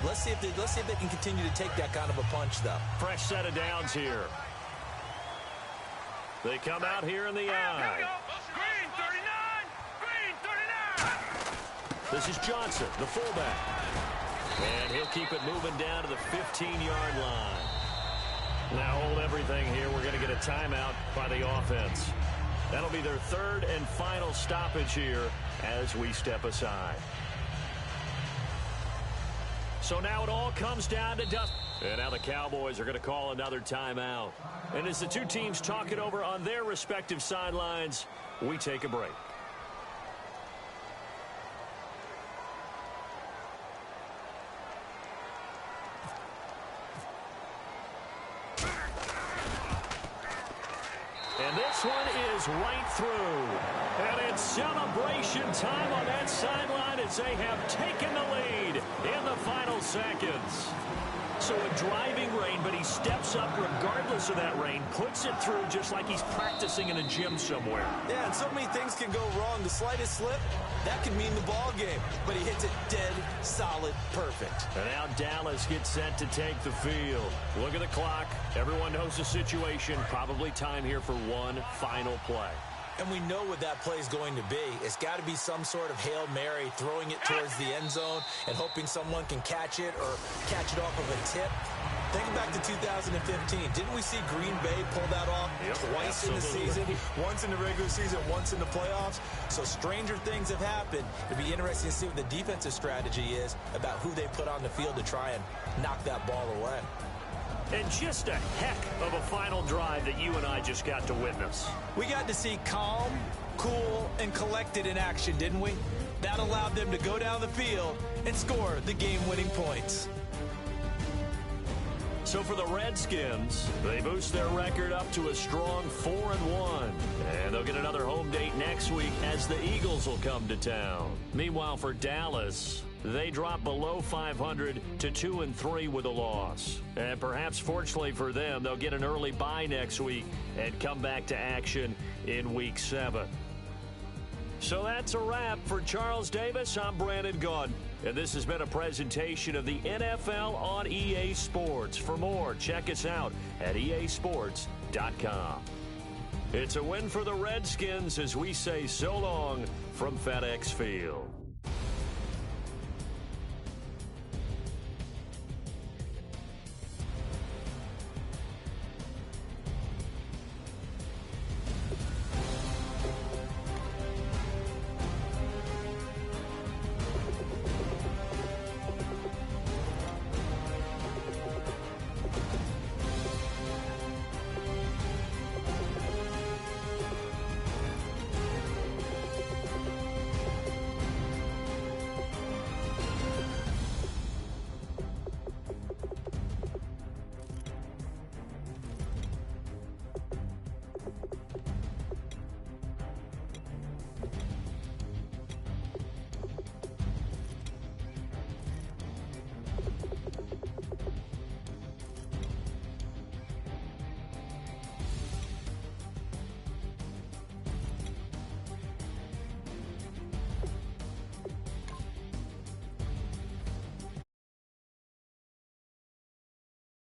Let's see if they can continue to take that kind of a punch, though. Fresh set of downs here. They come out here in the eye. Green 39! Green 39! This is Johnson, the fullback. And he'll keep it moving down to the 15-yard line. Now hold everything here. We're going to get a timeout by the offense. That'll be their 3rd and final stoppage here as we step aside. So now it all comes down to dust. And now the Cowboys are going to call another timeout. And as the two teams talk it over on their respective sidelines, we take a break. And this This one is right through. And it's celebration time on that sideline as they have taken the lead in the final seconds. So a driving rain, but he steps up regardless of that rain, puts it through just like he's practicing in a gym somewhere. Yeah, and so many things can go wrong. The slightest slip, that can mean the ball game. But he hits it dead, solid, perfect. And now Dallas gets set to take the field. Look at the clock. Everyone knows the situation. Probably time here for one final play. And we know what that play is going to be. It's got to be some sort of Hail Mary, throwing it towards the end zone and hoping someone can catch it or catch it off of a tip. Think back to 2015. Didn't we see Green Bay pull that off twice in the season? Once in the regular season, once in the playoffs. So stranger things have happened. It'd be interesting to see what the defensive strategy is about who they put on the field to try and knock that ball away. And just a heck of a final drive that you and I just got to witness. We got to see calm, cool, and collected in action, didn't we? That allowed them to go down the field and score the game-winning points. So for the Redskins, they boost their record up to a strong 4-1. And they'll get another home date next week as the Eagles will come to town. Meanwhile, for Dallas, they drop below 500 to 2-3 with a loss. And perhaps fortunately for them, they'll get an early bye next week and come back to action in Week 7. So that's a wrap. For Charles Davis, I'm Brandon Gaudin. And this has been a presentation of the NFL on EA Sports. For more, check us out at easports.com. It's a win for the Redskins as we say so long from FedEx Field.